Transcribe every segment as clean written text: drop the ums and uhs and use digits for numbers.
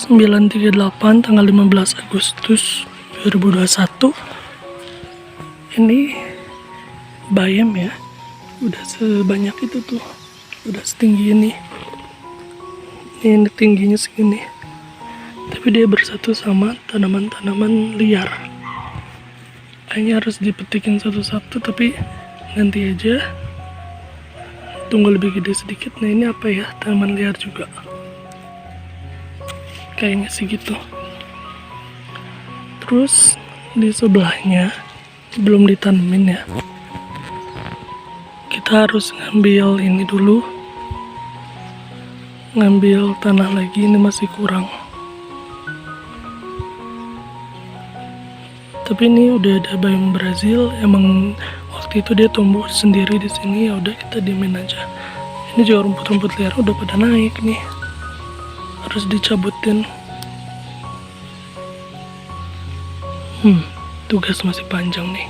938 tanggal 15 Agustus 2021. Ini bayam ya, udah sebanyak itu tuh, udah setinggi ini tingginya segini, tapi dia bersatu sama tanaman-tanaman liar. Kayaknya harus dipetikin satu-satu, tapi nanti aja, tunggu lebih gede sedikit. Nah ini apa ya, tanaman liar juga kayaknya sih gitu. Terus di sebelahnya belum ditanemin ya, kita harus ngambil ini dulu, ngambil tanah lagi. Ini masih kurang, tapi ini udah ada bayam Brazil. Emang waktu itu dia tumbuh sendiri di sini, ya udah kita diemin aja. Ini juga rumput-rumput liar udah pada naik nih, harus dicabutin. Tugas masih panjang nih.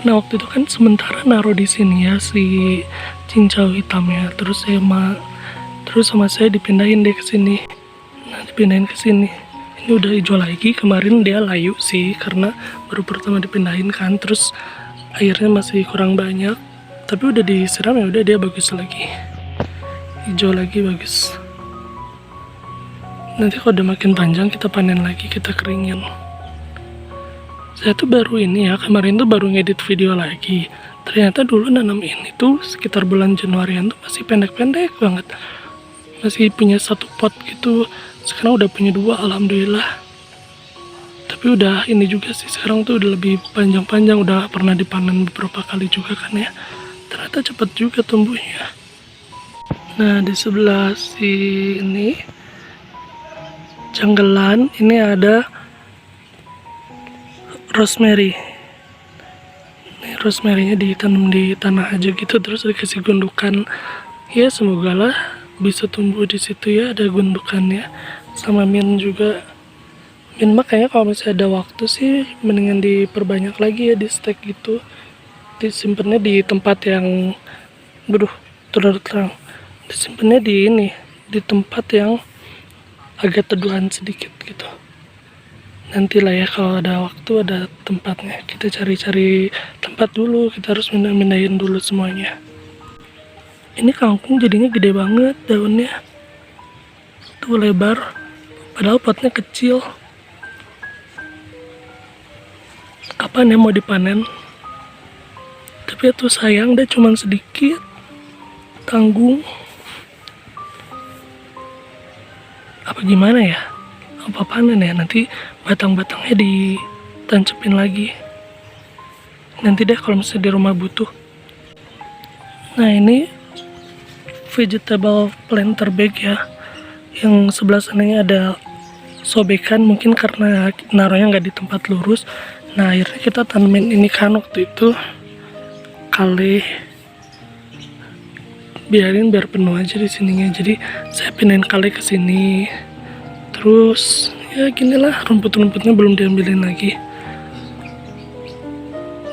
Nah waktu itu kan sementara naruh di sini ya si cincau hitamnya, terus sama saya dipindahin deh ke sini. Nah dipindahin ke sini. Ini udah hijau lagi. Kemarin dia layu sih karena baru pertama dipindahin kan, terus airnya masih kurang banyak. Tapi udah disiram ya udah dia bagus lagi. Hijau lagi bagus. Nanti kalau udah makin panjang kita panen lagi, kita keringin. Saya tuh baru ini ya, kemarin tuh baru ngedit video lagi. Ternyata dulu nanam ini tuh sekitar bulan Januarian tuh masih pendek-pendek banget. Masih punya satu pot gitu. Sekarang udah punya 2, alhamdulillah. Tapi udah ini juga sih, sekarang tuh udah lebih panjang-panjang. Udah pernah dipanen beberapa kali juga kan ya. Ternyata cepet juga tumbuhnya. Nah di sebelah sini janggelan ini ada rosemary. Ini rosemary-nya ditanam di tanah aja gitu, terus dikasih gundukan. Ya semoga lah bisa tumbuh di situ ya, ada gundukannya. Sama mint juga. Mint mah kayaknya kalau misalnya ada waktu sih mendingan diperbanyak lagi ya, di stek gitu. Disimpannya di tempat yang terang. Disimpannya di tempat yang agak teduhan sedikit gitu. Nantilah ya kalau ada waktu, ada tempatnya. Kita cari-cari tempat dulu, kita harus mindahin dulu semuanya. Ini kangkung jadinya gede banget daunnya. Tuh lebar, padahal potnya kecil. Kapan ya mau dipanen? Tapi itu sayang deh, cuman sedikit. Tanggung. Apa gimana ya? Apa panen ya? Nanti batang-batangnya ditancepin lagi. Nanti deh kalau misalnya di rumah butuh. Nah ini vegetable planter bag ya, yang sebelah sananya ada sobekan, mungkin karena naruhnya nggak di tempat lurus. Nah akhirnya kita tanemin ini kan waktu itu kali, biar penuh aja di sininya. Jadi saya pindahin kali ke sini. Terus ya ginilah, rumput-rumputnya belum diambilin lagi.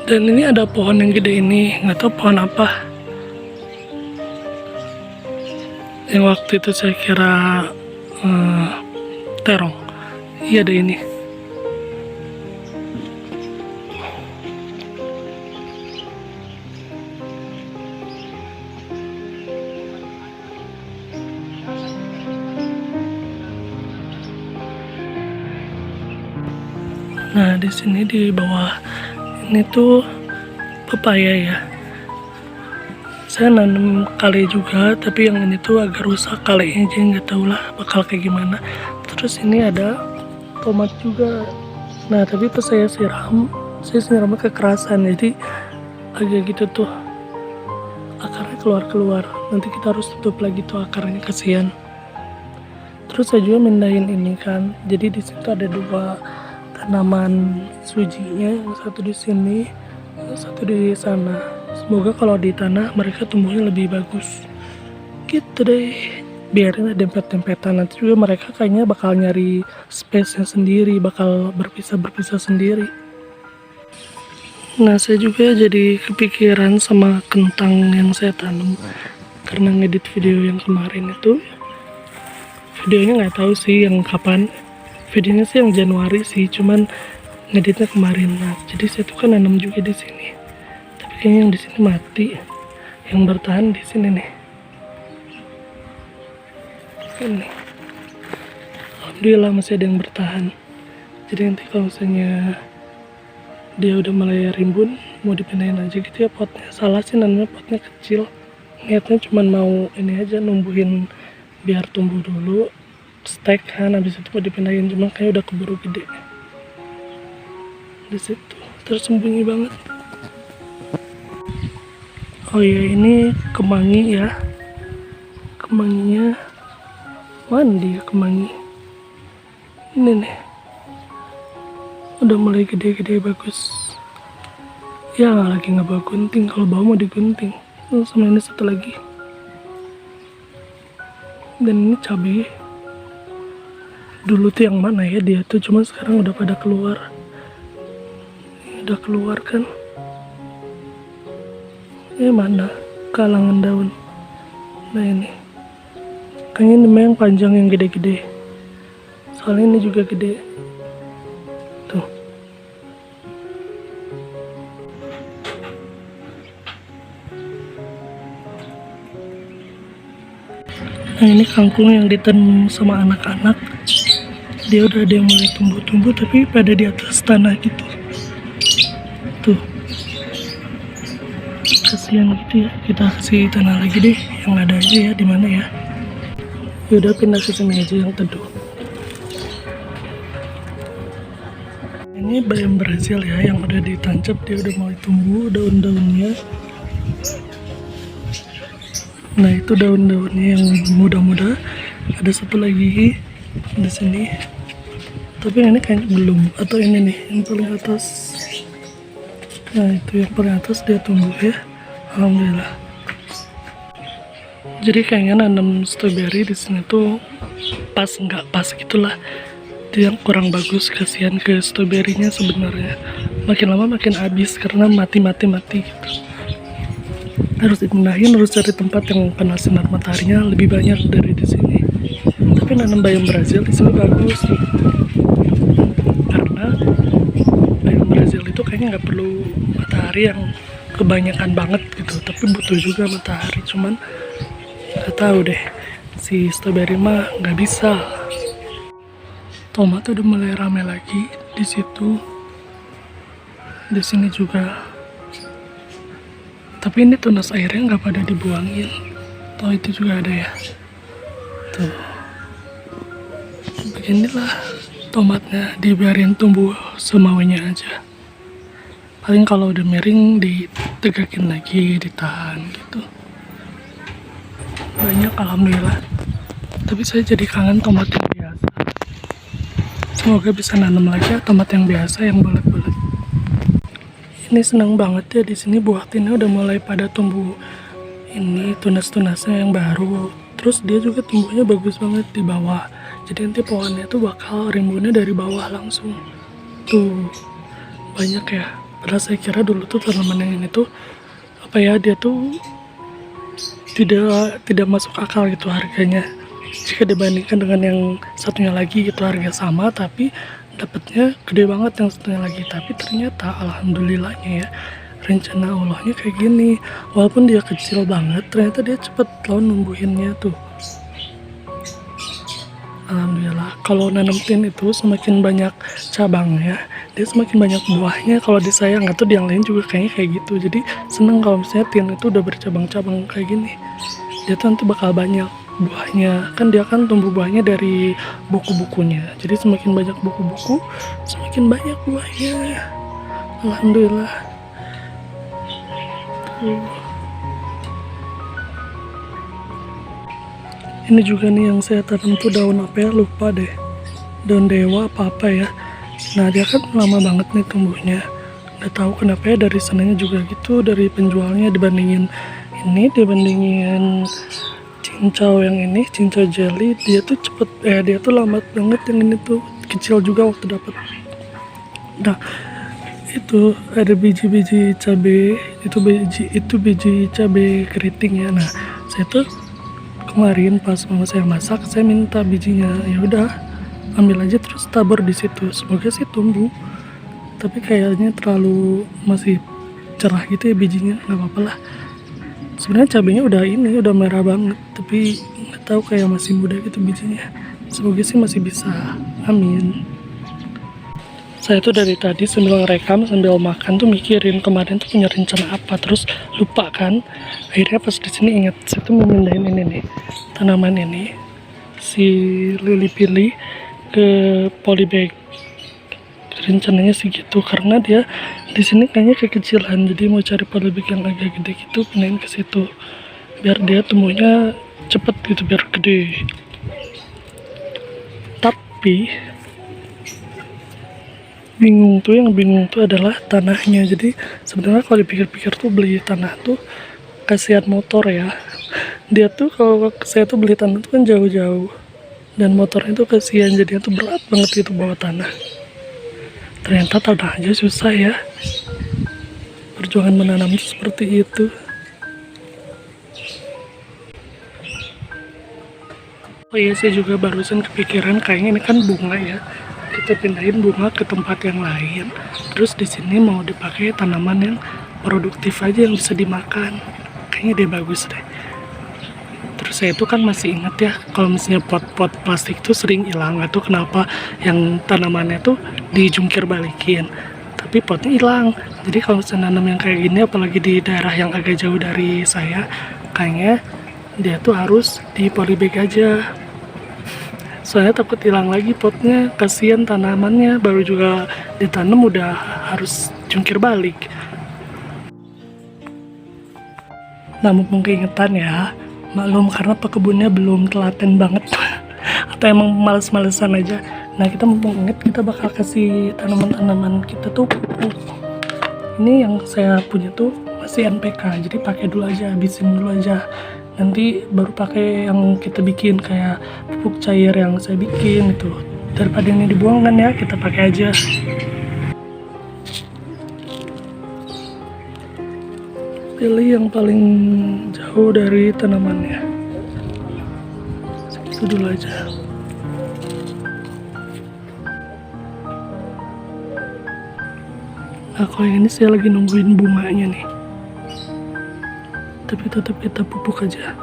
Dan ini ada pohon yang gede ini, nggak tahu pohon apa. Yang waktu itu saya kira terong. Iya ada ini. Nah di sini di bawah ini tuh pepaya ya. Saya nanam kale juga, tapi yang ini tuh agak rusak kalenya aja, nggak tahu lah bakal kayak gimana. Terus ini ada tomat juga. Nah tapi pas saya siramnya kekerasan, jadi agak gitu tuh akarnya keluar. Nanti kita harus tutup lagi tuh akarnya, kasihan. Terus saya juga mindahin ini kan, jadi di situ ada 2 tanaman sujinya, yang satu di sini, yang satu di sana. Semoga kalau di tanah mereka tumbuhnya lebih bagus. Gitu deh. Biarin ada dempet-dempetan. Nanti juga mereka kayaknya bakal nyari space-nya sendiri, bakal berpisah sendiri. Nah saya juga jadi kepikiran sama kentang yang saya tanam karena ngedit video yang kemarin itu. videonya nggak tahu sih yang kapan. Videonya sih yang Januari sih, cuman ngeditnya kemarin. Nah, jadi saya tuh kan nanam juga di sini. Tapi kayaknya yang di sini mati. Yang bertahan di sini nih. Ini. Alhamdulillah masih ada yang bertahan. Jadi nanti kalau misalnya dia udah mulai rimbun, mau dipindahin aja gitu ya potnya. Salah sih namanya potnya kecil. Niatnya cuma mau ini aja numbuhin biar tumbuh dulu. Stek kan, habis itu mau dipindahin, cuma kayak udah keburu gede. Di situ tersembunyi banget. Oh iya, ini kemangi ya. Kemanginya mandi ya kemangi. Ini nih. Udah mulai gede-gede bagus. Ya lagi nggak bawa gunting, kalau bawa mau digunting. Sama ini satu lagi. Dan ini cabai. Dulu tuh yang mana ya dia tuh, cuma sekarang udah pada keluar. Ini udah keluar kan. Mana kalangan daun. Nah ini kayaknya ini yang panjang yang gede-gede, soalnya ini juga gede tuh. Nah ini kangkung yang ditanam sama anak-anak, dia udah ada yang mulai tumbuh-tumbuh tapi pada di atas tanah gitu tuh. Kasihan gitu ya, kita kasih tanah lagi deh yang ada aja ya, di mana ya. Yaudah pindah ke sini aja yang teduh. Ini bayam Brazil ya, yang udah ditancap, dia udah mulai tumbuh daun-daunnya. Nah itu daun-daunnya yang muda-muda. Ada satu lagi di sini, tapi ini kayaknya belum. Atau ini nih yang paling atas. Nah itu yang paling atas dia tumbuh ya. Alhamdulillah. Jadi kayaknya nanam strawberry di sini tuh pas nggak pas gitulah. Dia yang kurang bagus, kasihan ke strawberry-nya sebenarnya. Makin lama makin habis karena mati gitu. Harus dipindahin, harus cari tempat yang kena sinar mataharinya lebih banyak dari di sini. Tapi nanam bayam Brazil di sini bagus gitu. Karena bayam Brazil itu kayaknya nggak perlu matahari yang kebanyakan banget gitu, tapi butuh juga matahari. Cuman nggak tahu deh, si strawberry mah nggak bisa. Tomat udah mulai rame lagi di situ, di sini juga. Tapi ini tunas airnya nggak pada dibuangin. Toh itu juga ada ya. Tuh, beginilah tomatnya, dibiarin tumbuh semaunya aja. Paling kalau udah miring ditegakin lagi, ditahan gitu. Banyak alhamdulillah. Tapi saya jadi kangen tomat yang biasa. Semoga bisa nanam lagi ya, tomat yang biasa yang bulat-bulat. Ini senang banget ya, di sini buah tinnya udah mulai pada tumbuh. Ini tunas-tunasnya yang baru. Terus dia juga tumbuhnya bagus banget di bawah. Jadi nanti pohonnya tuh bakal rimbunnya dari bawah langsung. Tuh banyak ya. Padahal saya kira dulu tuh tanaman yang ini tuh apa ya, dia tuh tidak masuk akal gitu harganya jika dibandingkan dengan yang satunya lagi gitu. Harga sama tapi dapatnya gede banget yang satunya lagi. Tapi ternyata alhamdulillahnya ya, rencana Allahnya kayak gini. Walaupun dia kecil banget, ternyata dia cepet loh numbuhinnya tuh. Alhamdulillah. Kalau nanam tin itu semakin banyak cabangnya, dia semakin banyak buahnya. Kalau di saya nggak tuh, di yang lain juga kayaknya kayak gitu. Jadi seneng kalau misalnya tin itu udah bercabang-cabang kayak gini. Dia tuh nanti bakal banyak buahnya. Kan dia kan tumbuh buahnya dari buku-bukunya. Jadi semakin banyak buku-buku, semakin banyak buahnya. Alhamdulillah. Tuh. Ini juga nih yang saya tanam tuh daun apa ya, lupa deh. Daun dewa apa ya. Nah dia kan lama banget nih tumbuhnya. Nggak tahu kenapa ya, dari sananya juga gitu. Dari penjualnya dibandingin cincau yang ini, cincau jelly, dia tuh cepet, dia tuh lambat banget. Yang ini tuh kecil juga waktu dapat. Nah itu ada biji-biji cabai, itu biji cabai keriting ya. Nah saya tuh kemarin pas mama saya masak, saya minta bijinya, ya udah ambil aja terus tabur di situ, semoga sih tumbuh. Tapi kayaknya terlalu masih cerah gitu ya bijinya, nggak apa-apa lah. Sebenarnya cabenya udah merah banget, tapi nggak tahu kayak masih muda gitu bijinya. Semoga sih masih bisa, amin. Saya tuh dari tadi sambil ngerekam sambil makan tuh mikirin kemarin tuh punya rencana apa, terus lupa kan. Akhirnya pas di sini ingat, saya tuh mau pindahin ini nih, tanaman ini si lili pili ke polybag. Rencananya sih gitu, karena dia di sini kayaknya kekecilan, jadi mau cari polybag yang agak gede gitu, pindahin ke situ biar dia tumbuhnya cepet gitu, biar gede. Tapi yang bingung tuh adalah tanahnya. Jadi sebenarnya kalau dipikir-pikir tuh beli tanah tuh kasihan motor ya. Dia tuh kalau saya tuh beli tanah tuh kan jauh-jauh, dan motornya tuh kasihan, jadinya tuh berat banget gitu bawa tanah. Ternyata tanah aja susah ya. Perjuangan menanam tuh seperti itu. Oh iya, saya juga barusan kepikiran kayaknya ini kan bunga ya. Kita pindahin bunga ke tempat yang lain. Terus di sini mau dipakai tanaman yang produktif aja, yang bisa dimakan. Kayaknya dia bagus deh. Terus saya itu kan masih ingat ya, kalau misalnya pot-pot plastik tuh sering hilang, atau kenapa yang tanamannya tuh dijungkir balikin, tapi potnya hilang. Jadi kalau misalnya nanam yang kayak gini, apalagi di daerah yang agak jauh dari saya, kayaknya dia tuh harus di polybag aja. Soalnya takut hilang lagi potnya, kasihan tanamannya baru juga ditanam udah harus jungkir balik. Nah, mumpung keingetan ya, maklum karena pekebunnya belum telaten banget atau emang males-malesan aja. Nah, kita mumpung inget, kita bakal kasih tanaman-tanaman kita tuh pupuk. Ini yang saya punya tuh masih NPK, jadi pakai dulu aja, habisin dulu aja. Nanti baru pakai yang kita bikin, kayak pupuk cair yang saya bikin itu. Daripada ini dibuang kan ya, kita pakai aja. Pilih yang paling jauh dari tanamannya, segitu dulu aja. Nah, kalau yang ini saya lagi nungguin bunganya nih, tapi tetap kita pupuk aja.